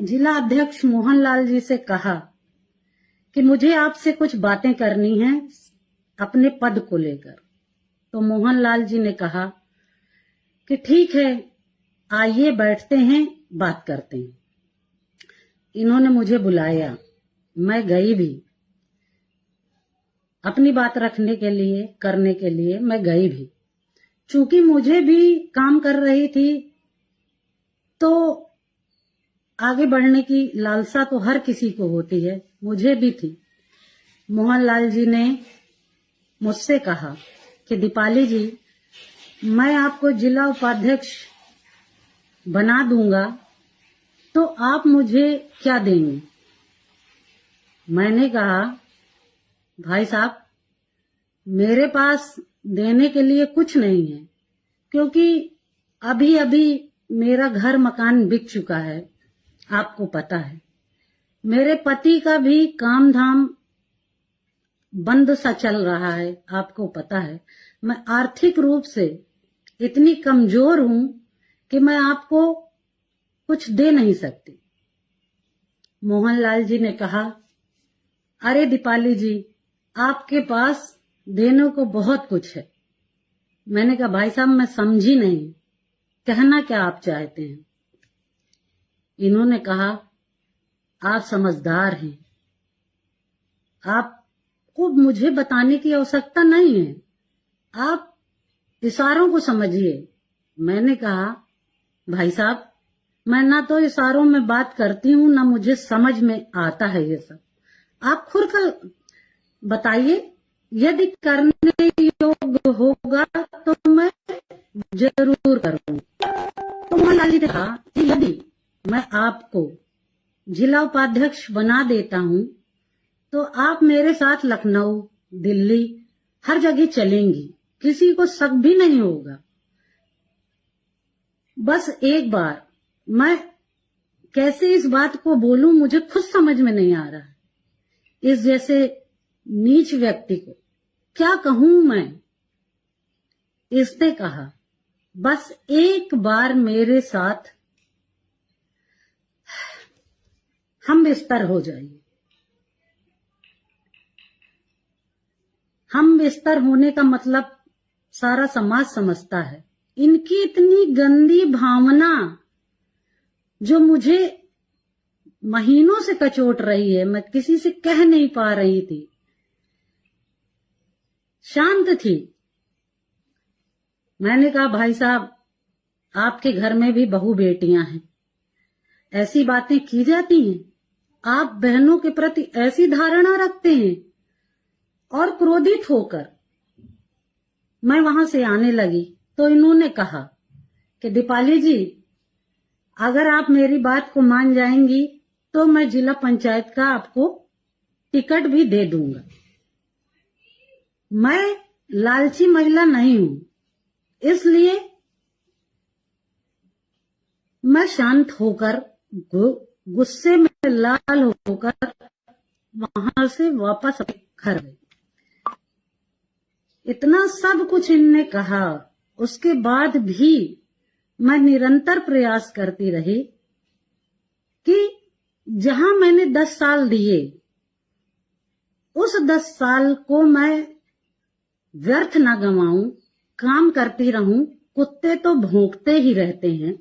जिला अध्यक्ष मोहनलाल जी से कहा कि मुझे आपसे कुछ बातें करनी है अपने पद को लेकर। तो मोहनलाल जी ने कहा कि ठीक है, आइए बैठते हैं, बात करते हैं। इन्होंने मुझे बुलाया, मैं गई भी अपनी बात रखने के लिए, करने के लिए मैं गई भी। चूंकि मुझे भी काम कर रही थी तो आगे बढ़ने की लालसा तो हर किसी को होती है, मुझे भी थी। मोहनलाल जी ने मुझसे कहा कि दीपाली जी, मैं आपको जिला उपाध्यक्ष बना दूंगा, तो आप मुझे क्या देंगे? मैंने कहा, भाई साहब, मेरे पास देने के लिए कुछ नहीं है, क्योंकि अभी अभी मेरा घर मकान बिक चुका है, आपको पता है। मेरे पति का भी काम धाम बंद सा चल रहा है, आपको पता है। मैं आर्थिक रूप से इतनी कमजोर हूं कि मैं आपको कुछ दे नहीं सकती। मोहनलाल जी ने कहा, अरे दीपाली जी, आपके पास देने को बहुत कुछ है। मैंने कहा, भाई साहब, मैं समझी नहीं, कहना क्या आप चाहते हैं? इन्होंने कहा, आप समझदार हैं, आपको मुझे बताने की आवश्यकता नहीं है, आप इशारों को समझिए। मैंने कहा, भाई साहब, मैं ना तो इशारों में बात करती हूँ, ना मुझे समझ में आता है ये सब। आप खुद का बताइए, यदि करने योग्य होगा तो मैं जरूर करूंगा। तो मोहनलाल जी ने कहा कि यदि मैं आपको जिला उपाध्यक्ष बना देता हूं तो आप मेरे साथ लखनऊ, दिल्ली, हर जगह चलेंगी, किसी को शक भी नहीं होगा। बस एक बार मैं कैसे इस बात को बोलूं, मुझे खुद समझ में नहीं आ रहा। इस जैसे नीच व्यक्ति को क्या कहूं मैं? इसने कहा, बस एक बार मेरे साथ हम बिस्तर हो जाइए। हम बिस्तर होने का मतलब सारा समाज समझता है। इनकी इतनी गंदी भावना जो मुझे महीनों से कचोट रही है, मैं किसी से कह नहीं पा रही थी, शांत थी। मैंने कहा, भाई साहब, आपके घर में भी बहू बेटियां हैं, ऐसी बातें की जाती हैं? आप बहनों के प्रति ऐसी धारणा रखते हैं? और क्रोधित होकर मैं वहां से आने लगी तो इन्होंने कहा कि दीपाली जी, अगर आप मेरी बात को मान जाएंगी तो मैं जिला पंचायत का आपको टिकट भी दे दूंगा। मैं लालची महिला नहीं हूं, इसलिए मैं शांत होकर, गुस्से में लाल होकर वहां से वापस घर गई। इतना सब कुछ इनने कहा, उसके बाद भी मैं निरंतर प्रयास करती रही कि जहां मैंने 10 साल दिए, उस 10 साल को मैं व्यर्थ ना गंवाऊं, काम करती रहूं। कुत्ते तो भौंकते ही रहते हैं,